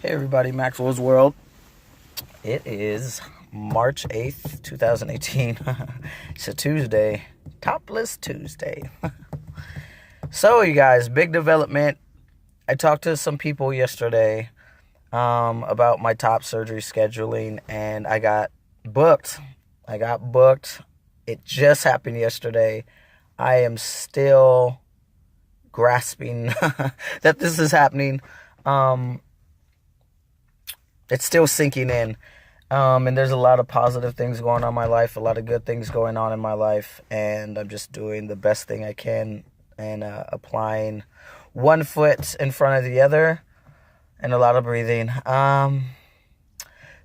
Hey everybody, Maxwell's World. It is March 8th, 2018. It's a Tuesday. Topless Tuesday. So, you guys, big development. I talked to some people yesterday about my top surgery scheduling, and I got booked. It just happened yesterday. I am still grasping that this is happening. It's still sinking in. And there's a lot of positive things going on in my life, a lot of good things going on in my life, and I'm just doing the best thing I can and applying one foot in front of the other and a lot of breathing.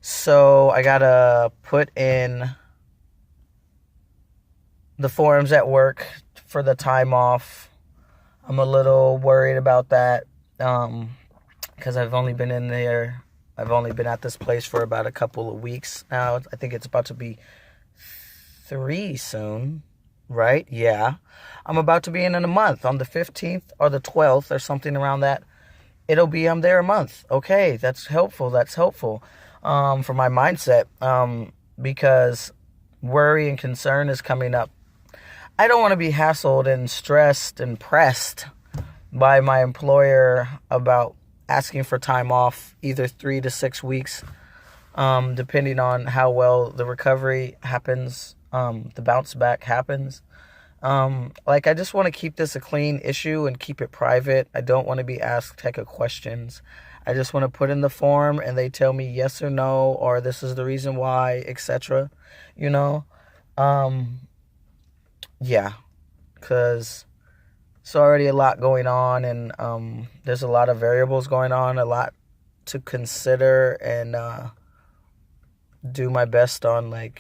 So I gotta put in the forms at work for the time off. I'm a little worried about that because I've only been at this place for about a couple of weeks now. I think it's about to be 3 soon, right? Yeah. I'm about to be in a month on the 15th or the 12th or something around that. I'm there a month. Okay, that's helpful. For my mindset because worry and concern is coming up. I don't want to be hassled and stressed and pressed by my employer about asking for time off, either 3 to 6 weeks, depending on how well the recovery happens, the bounce back happens. I just want to keep this a clean issue and keep it private. I don't want to be asked heck of questions. I just want to put in the form and they tell me yes or no, or this is the reason why, etc. Yeah, because it's already a lot going on, and there's a lot of variables going on, a lot to consider, and do my best on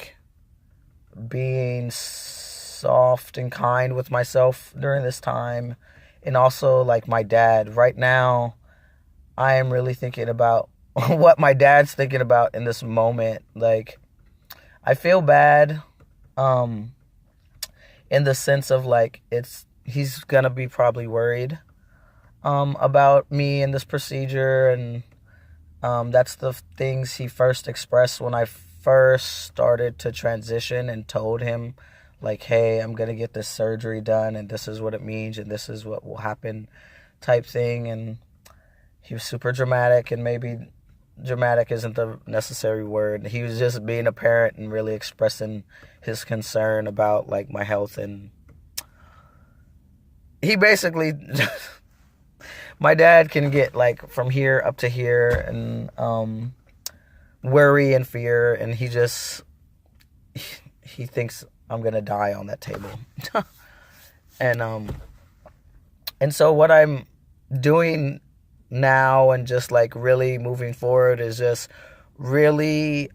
being soft and kind with myself during this time. And also my dad right now, I am really thinking about what my dad's thinking about in this moment. I feel bad in the sense of he's gonna be probably worried about me and this procedure, and that's the things he first expressed when I first started to transition and told him hey, I'm gonna get this surgery done and this is what it means and this is what will happen type thing. And he was super dramatic, and maybe dramatic isn't the necessary word. He was just being a parent and really expressing his concern about my health. And he basically my dad can get from here up to here and worry and fear, and he thinks I'm gonna die on that table. And so what I'm doing now and just really moving forward is just really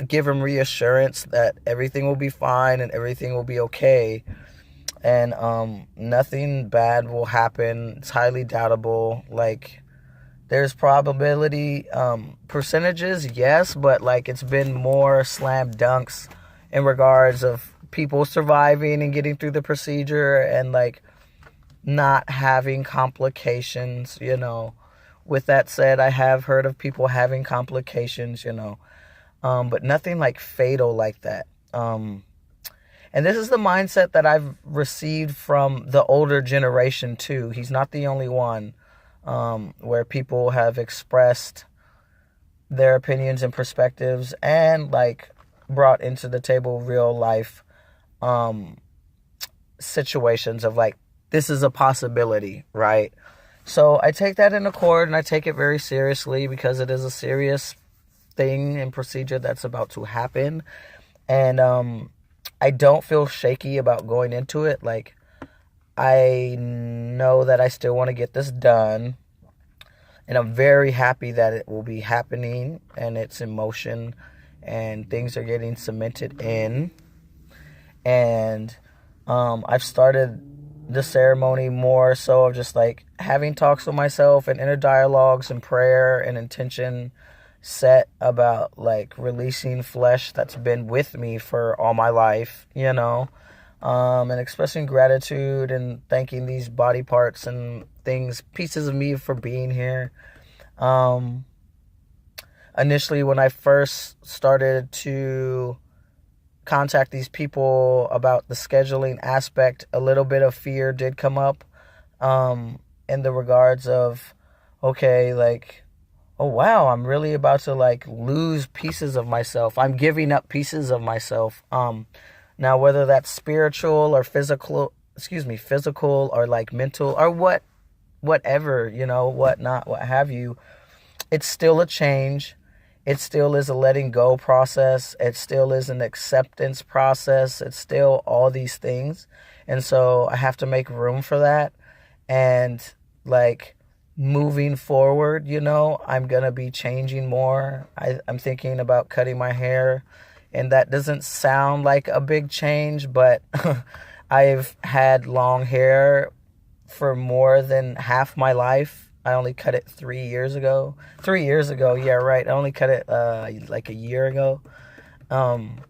give him reassurance that everything will be fine and everything will be okay, and nothing bad will happen. It's highly doubtable. There's probability percentages, yes, but it's been more slam dunks in regards of people surviving and getting through the procedure and not having complications. With that said, I have heard of people having complications, but nothing fatal like that. And this is the mindset that I've received from the older generation too. He's not the only one, where people have expressed their opinions and perspectives and brought into the table real life situations of this is a possibility, right? So I take that in accord, and I take it very seriously because it is a serious thing and procedure that's about to happen. And I don't feel shaky about going into it. I know that I still want to get this done, and I'm very happy that it will be happening and it's in motion and things are getting cemented in. And I've started the ceremony more so of just having talks with myself and inner dialogues and prayer and intention set about releasing flesh that's been with me for all my life, and expressing gratitude and thanking these body parts and things, pieces of me, for being here. initially when I first started to contact these people about the scheduling aspect, a little bit of fear did come up, in the regards of, okay, like, oh wow, I'm really about to like lose pieces of myself. I'm giving up pieces of myself. Now whether that's spiritual or physical or like mental or whatever, you know, whatnot, what have you, it's still a change. It still is a letting go process. It still is an acceptance process. It's still all these things. And so I have to make room for that. And like moving forward, you know, I'm going to be changing more. I'm thinking about cutting my hair. And that doesn't sound like a big change, but I've had long hair for more than half my life. I only cut it 3 years ago. 3 years ago, yeah, right. I only cut it like a year ago. And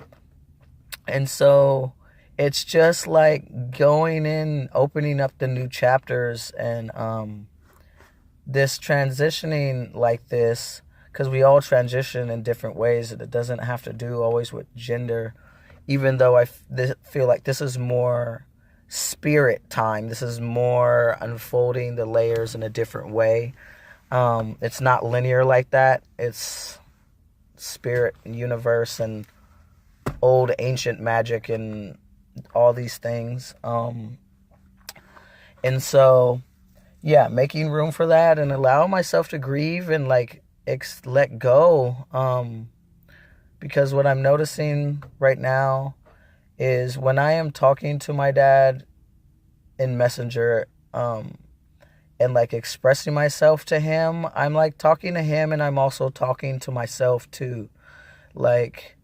so it's just like going in, opening up the new chapters, and this transitioning like this, because we all transition in different ways, and it doesn't have to do always with gender, even though I feel like this is more spirit time. This is more unfolding the layers in a different way. It's not linear like that. It's spirit and universe and old ancient magic and all these things. And so, yeah, making room for that and allow myself to grieve and like let go. Because what I'm noticing right now is when I am talking to my dad in Messenger, and like expressing myself to him, I'm like talking to him and I'm also talking to myself too. Like,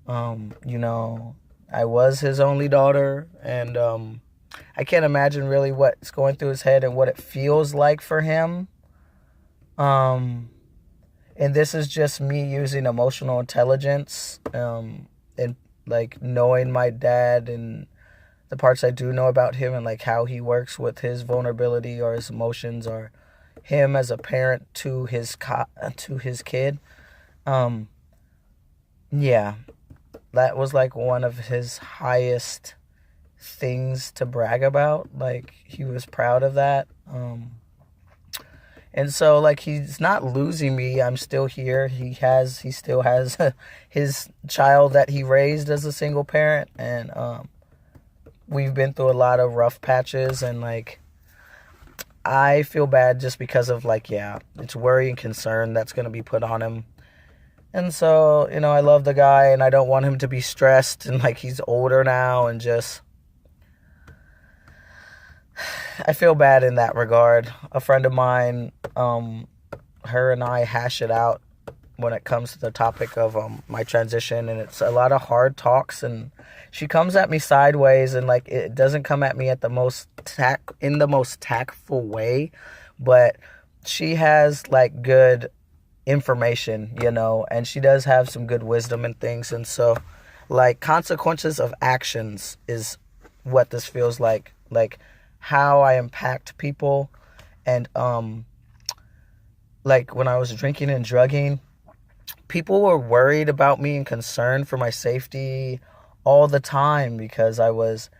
you know, I was his only daughter, and I can't imagine really what's going through his head and what it feels like for him. And this is just me using emotional intelligence, and like knowing my dad and the parts I do know about him, and like how he works with his vulnerability or his emotions, or him as a parent to his kid. Yeah, that was like one of his highest things to brag about. Like he was proud of that. And so like he's not losing me. I'm still here. He still has his child that he raised as a single parent, and we've been through a lot of rough patches, and like I feel bad just because of like, yeah, it's worry and concern that's going to be put on him. And so, you know, I love the guy and I don't want him to be stressed, and like he's older now, and just I feel bad in that regard. A friend of mine, her and I hash it out when it comes to the topic of my transition, and it's a lot of hard talks, and she comes at me sideways, and like it doesn't come at me at the most tactful way, but she has like good information, you know, and she does have some good wisdom and things. And so like consequences of actions is what this feels like how I impact people. And like when I was drinking and drugging, people were worried about me and concerned for my safety all the time, because I was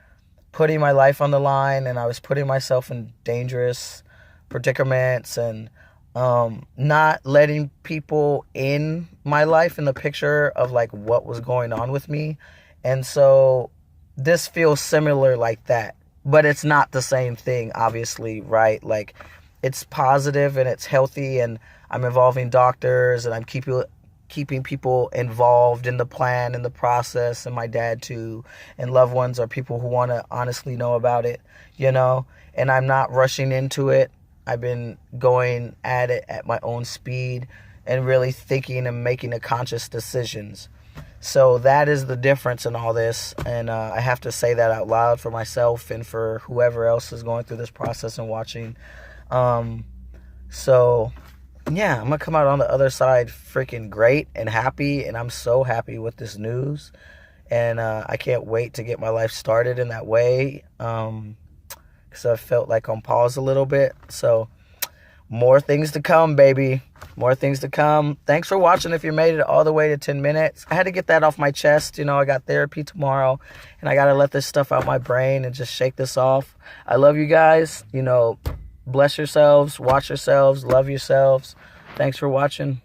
putting my life on the line and I was putting myself in dangerous predicaments, and not letting people in my life in the picture of like what was going on with me. And so this feels similar like that, but it's not the same thing, obviously, right? Like it's positive and it's healthy, and I'm involving doctors, and I'm keeping people involved in the plan and the process, and my dad too, and loved ones, or people who want to honestly know about it, you know, and I'm not rushing into it. I've been going at it at my own speed and really thinking and making a conscious decisions. So that is the difference in all this, and I have to say that out loud for myself and for whoever else is going through this process and watching. So yeah, I'm gonna come out on the other side freaking great and happy, and I'm so happy with this news, and I can't wait to get my life started in that way, because I felt like on pause a little bit. So more things to come, baby. More things to come. Thanks for watching if you made it all the way to 10 minutes. I had to get that off my chest. I got therapy tomorrow, and I got to let this stuff out my brain and just shake this off. I love you guys. Bless yourselves, watch yourselves, love yourselves. Thanks for watching.